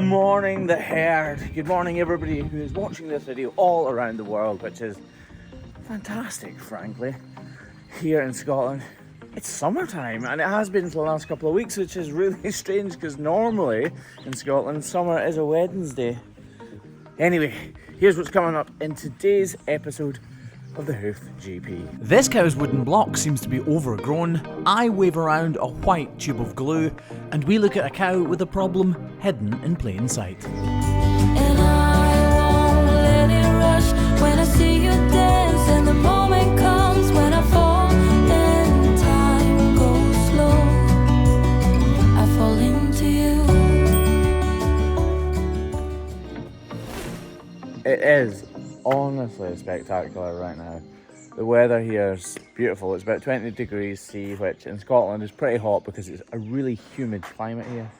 morning, the herd. Good morning, everybody who is watching this video all around the world, which is fantastic, frankly. Here in Scotland, it's summertime, and it has been for the last couple of weeks, which is really strange because normally in Scotland, summer is a Wednesday. Anyway, here's what's coming up in today's episode of the Hoof GP. This cow's wooden block seems to be overgrown, I wave around a white tube of glue, and we look at a cow with a problem hidden in plain sight. And I won't let it rush when I see you dance, and the moment comes when I fall and time goes slow. I fall into you. It is honestly spectacular right now. The weather here is beautiful. It's about 20 degrees C, which in Scotland is pretty hot because it's a really humid climate here.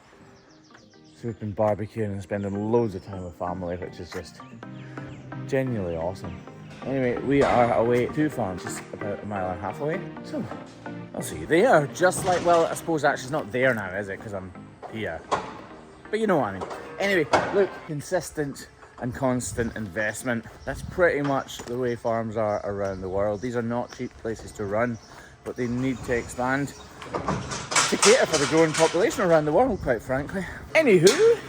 So we've been barbecuing and spending loads of time with family, which is just genuinely awesome. Anyway, we are away to farm, just about a mile and a half away. So, I'll see you there. Just like, well, I suppose actually it's not there now, is it? Because I'm here. But you know what I mean. Anyway, look, consistent and constant investment. That's pretty much the way farms are around the world. These are not cheap places to run, but they need to expand to cater for the growing population around the world, quite frankly. Anywho,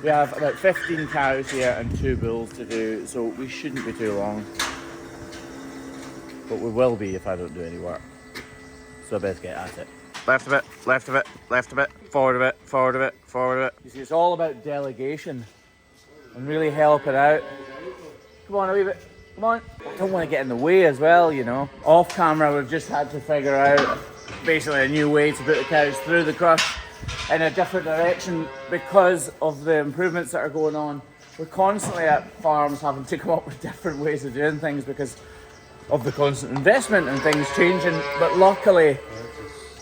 we have about 15 cows here and 2 bulls to do, so we shouldn't be too long. But we will be if I don't do any work. So I best get at it. Left of it, left of it, left of it, forward of it, forward of it, forward of it. You see, it's all about delegation and really helping out. Come on a wee bit, come on. I don't want to get in the way as well, you know. Off camera, we've just had to figure out basically a new way to put the cows through the crush in a different direction because of the improvements that are going on. We're constantly at farms having to come up with different ways of doing things because of the constant investment and things changing. But luckily,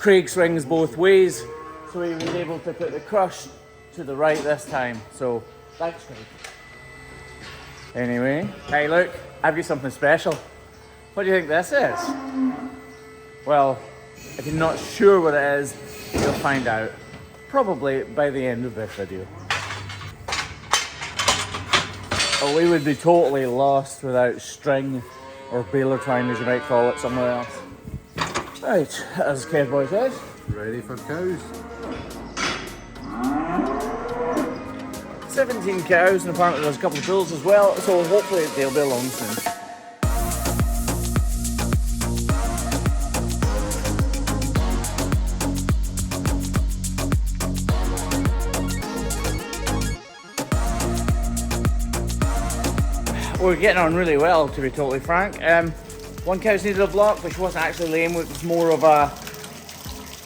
Craig swings both ways, so he was able to put the crush to the right this time. So thanks, Craig. Anyway, hey look, I've got something special. What do you think this is? Well, if you're not sure what it is, you'll find out probably by the end of this video. Oh, we would be totally lost without string or baler twine, as you might call it somewhere else. Right, as Kev Boy says, ready for cows. 17 cows, and apparently there's a couple of bulls as well, so hopefully they'll be along soon. We're getting on really well, to be totally frank. One cow's needed a block, which wasn't actually lame, it was more of a...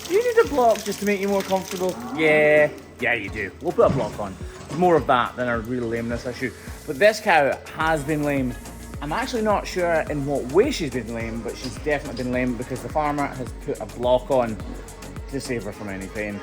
Do you need a block just to make you more comfortable? Yeah, you do. We'll put a block on. It's more of that than a real lameness issue. But this cow has been lame. I'm actually not sure in what way she's been lame, but she's definitely been lame because the farmer has put a block on to save her from any pain.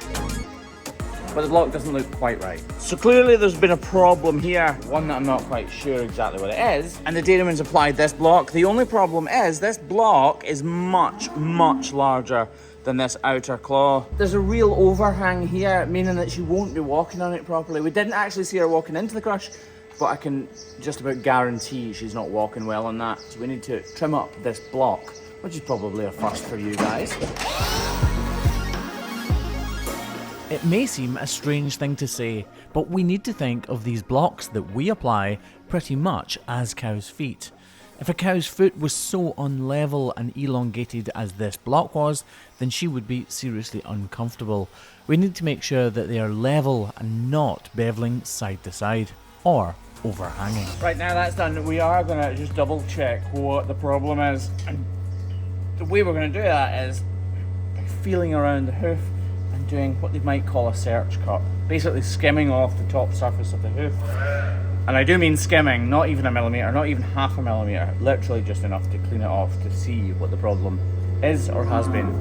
But the block doesn't look quite right. So clearly there's been a problem here, one that I'm not quite sure exactly what it is, and the dairyman's applied this block. The only problem is this block is much, much larger than this outer claw. There's a real overhang here, meaning that she won't be walking on it properly. We didn't actually see her walking into the crush, but I can just about guarantee she's not walking well on that. So we need to trim up this block, which is probably a first for you guys. It may seem a strange thing to say, but we need to think of these blocks that we apply pretty much as cows' feet. If a cow's foot was so unlevel and elongated as this block was, then she would be seriously uncomfortable. We need to make sure that they are level and not beveling side to side or overhanging. Right, now that's done, we are going to just double check what the problem is. And the way we're going to do that is by feeling around the hoof and doing what they might call a search cut. Basically skimming off the top surface of the hoof. And I do mean skimming, not even a millimetre, not even half a millimetre, literally just enough to clean it off to see what the problem is or has been.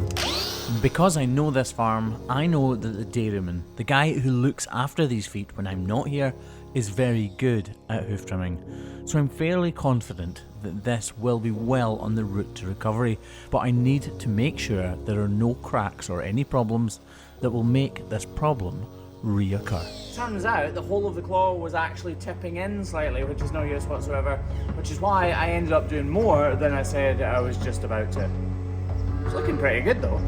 Because I know this farm, I know that the dairyman, the guy who looks after these feet when I'm not here, is very good at hoof trimming. So I'm fairly confident that this will be well on the route to recovery, but I need to make sure there are no cracks or any problems that will make this problem reoccur. Turns out the whole of the claw was actually tipping in slightly, which is no use whatsoever, which is why I ended up doing more than I said I was just about to. It's looking pretty good though.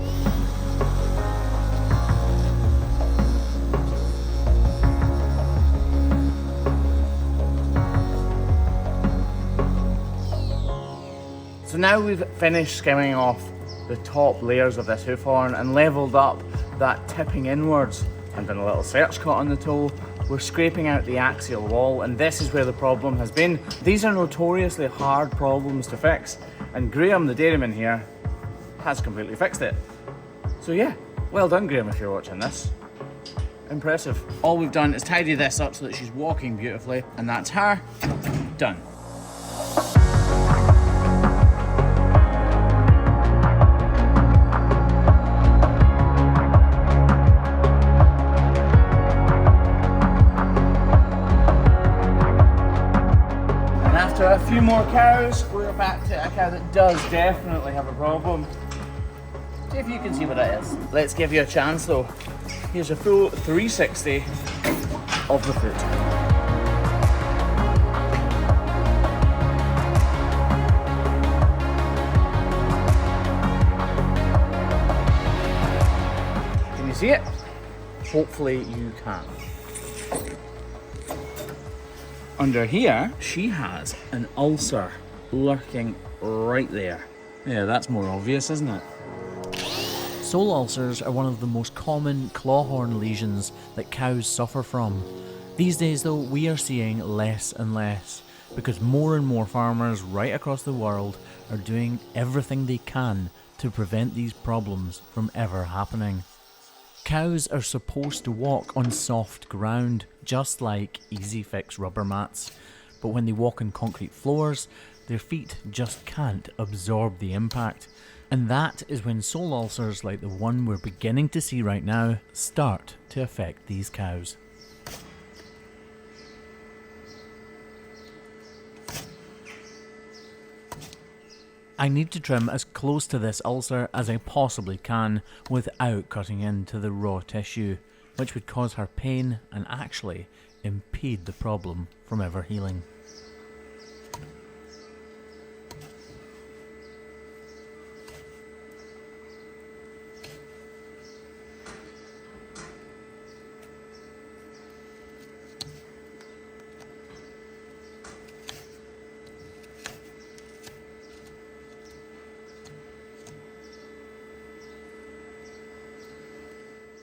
So now we've finished skimming off the top layers of this hoof horn and levelled up that tipping inwards and done a little search cut on the toe. We're scraping out the axial wall, and this is where the problem has been. These are notoriously hard problems to fix, and Graham, the dairyman here, has completely fixed it. So yeah, well done Graham if you're watching this. Impressive. All we've done is tidy this up so that she's walking beautifully, and that's her done. A few more cows, we're back to a cow that does definitely have a problem. See if you can see what it is. Let's give you a chance though. Here's a full 360 of the foot. Can you see it? Hopefully you can. Under here, she has an ulcer lurking right there. Yeah, that's more obvious, isn't it? Sole ulcers are one of the most common clawhorn lesions that cows suffer from. These days though, we are seeing less and less, because more and more farmers right across the world are doing everything they can to prevent these problems from ever happening. Cows are supposed to walk on soft ground, just like EASYFIX rubber mats, but when they walk on concrete floors, their feet just can't absorb the impact. And that is when sole ulcers like the one we're beginning to see right now start to affect these cows. I need to trim as close to this ulcer as I possibly can without cutting into the raw tissue, which would cause her pain and actually impede the problem from ever healing.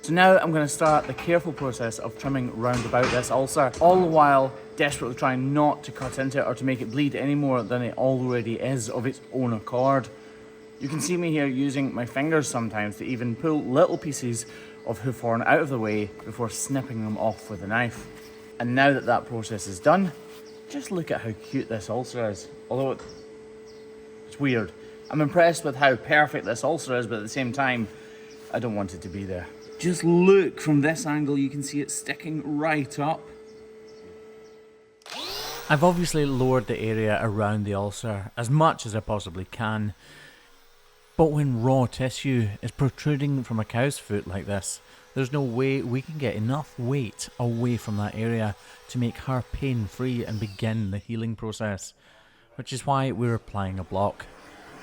So now I'm going to start the careful process of trimming round about this ulcer, all the while desperately trying not to cut into it or to make it bleed any more than it already is of its own accord. You can see me here using my fingers sometimes to even pull little pieces of hoof horn out of the way before snipping them off with a knife. And now that that process is done, just look at how cute this ulcer is. Although it's weird. I'm impressed with how perfect this ulcer is, but at the same time, I don't want it to be there. Just look from this angle, you can see it sticking right up. I've obviously lowered the area around the ulcer as much as I possibly can, but when raw tissue is protruding from a cow's foot like this, there's no way we can get enough weight away from that area to make her pain-free and begin the healing process, which is why we're applying a block.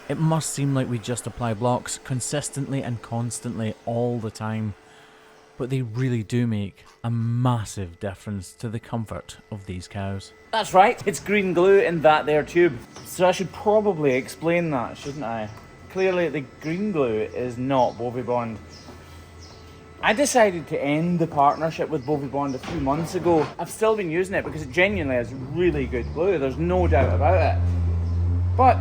It must seem like we just apply blocks consistently and constantly all the time, but they really do make a massive difference to the comfort of these cows. That's right, it's green glue in that there tube. So I should probably explain that, shouldn't I? Clearly the green glue is not BoviBond. I decided to end the partnership with BoviBond a few months ago. I've still been using it because it genuinely is really good glue, there's no doubt about it. But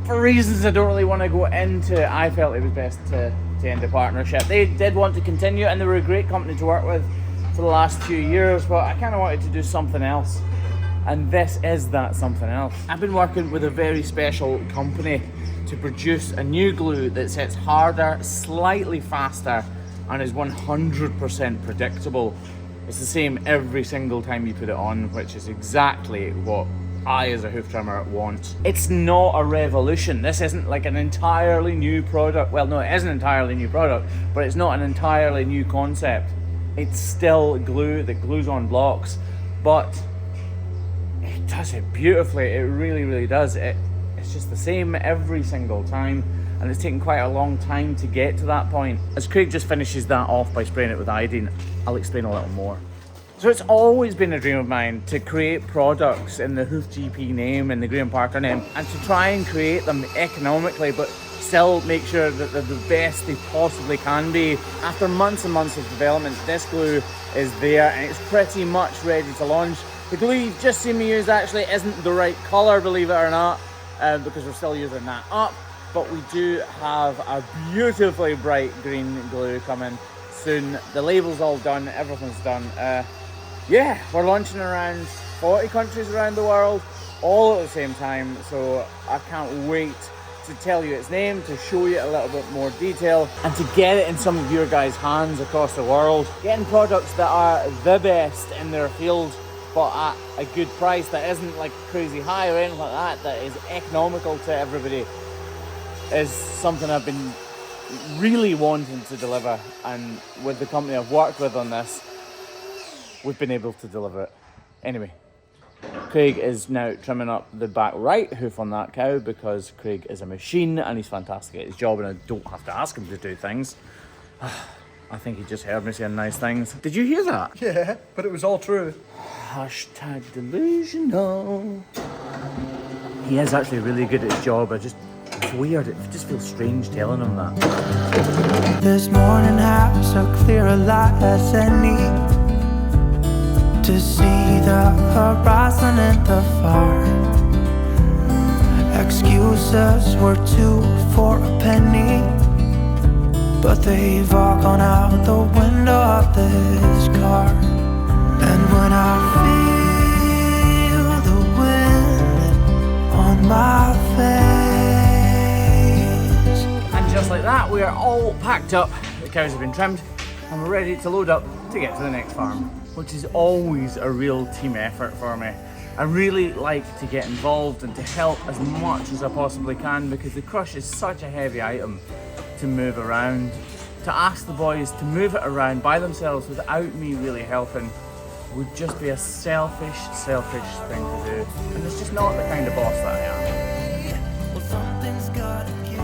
for reasons I don't really want to go into, I felt it was best to end the partnership. They did want to continue and they were a great company to work with for the last few years, but I kind of wanted to do something else. And this is that something else. I've been working with a very special company to produce a new glue that sets harder, slightly faster, and is 100% predictable. It's the same every single time you put it on, which is exactly what I as a hoof trimmer want. It's not a revolution. This isn't like an entirely new product. Well, no, it is an entirely new product, but it's not an entirely new concept. It's still glue that glues on blocks, but it does it beautifully. It really, really does. It's just the same every single time, and it's taken quite a long time to get to that point. As Craig just finishes that off by spraying it with iodine, I'll explain a little more. So it's always been a dream of mine to create products in the Hoof GP name and the Graham Parker name, and to try and create them economically, but still make sure that they're the best they possibly can be. After months and months of development, this glue is there and it's pretty much ready to launch. The glue you've just seen me use actually isn't the right colour, believe it or not, because we're still using that up, but we do have a beautifully bright green glue coming soon. The label's all done, everything's done. Yeah, we're launching around 40 countries around the world, all at the same time, so I can't wait to tell you its name, to show you a little bit more detail, and to get it in some of your guys' hands across the world. Getting products that are the best in their field, but at a good price that isn't like crazy high or anything like that, that is economical to everybody, is something I've been really wanting to deliver, and with the company I've worked with on this, we've been able to deliver it. Anyway, Craig is now trimming up the back right hoof on that cow because Craig is a machine and he's fantastic at his job, and I don't have to ask him to do things. I think he just heard me saying nice things. Did you hear that? Yeah, but it was all true. Hashtag delusional. He is actually really good at his job. It's weird. It just feels strange telling him that. This morning has a clearer light as any to see the horizon in the far. Excuses were 2 for a penny, but they've all gone out the window of this car. And when I feel the wind on my face, And just like that, we are all packed up. The cows have been trimmed and we're ready to load up to get to the next farm, which is always a real team effort for me. I really like to get involved and to help as much as I possibly can, because the crush is such a heavy item to move around. To ask the boys to move it around by themselves without me really helping would just be a selfish thing to do. And it's just not the kind of boss that I am. well, something's gotta give.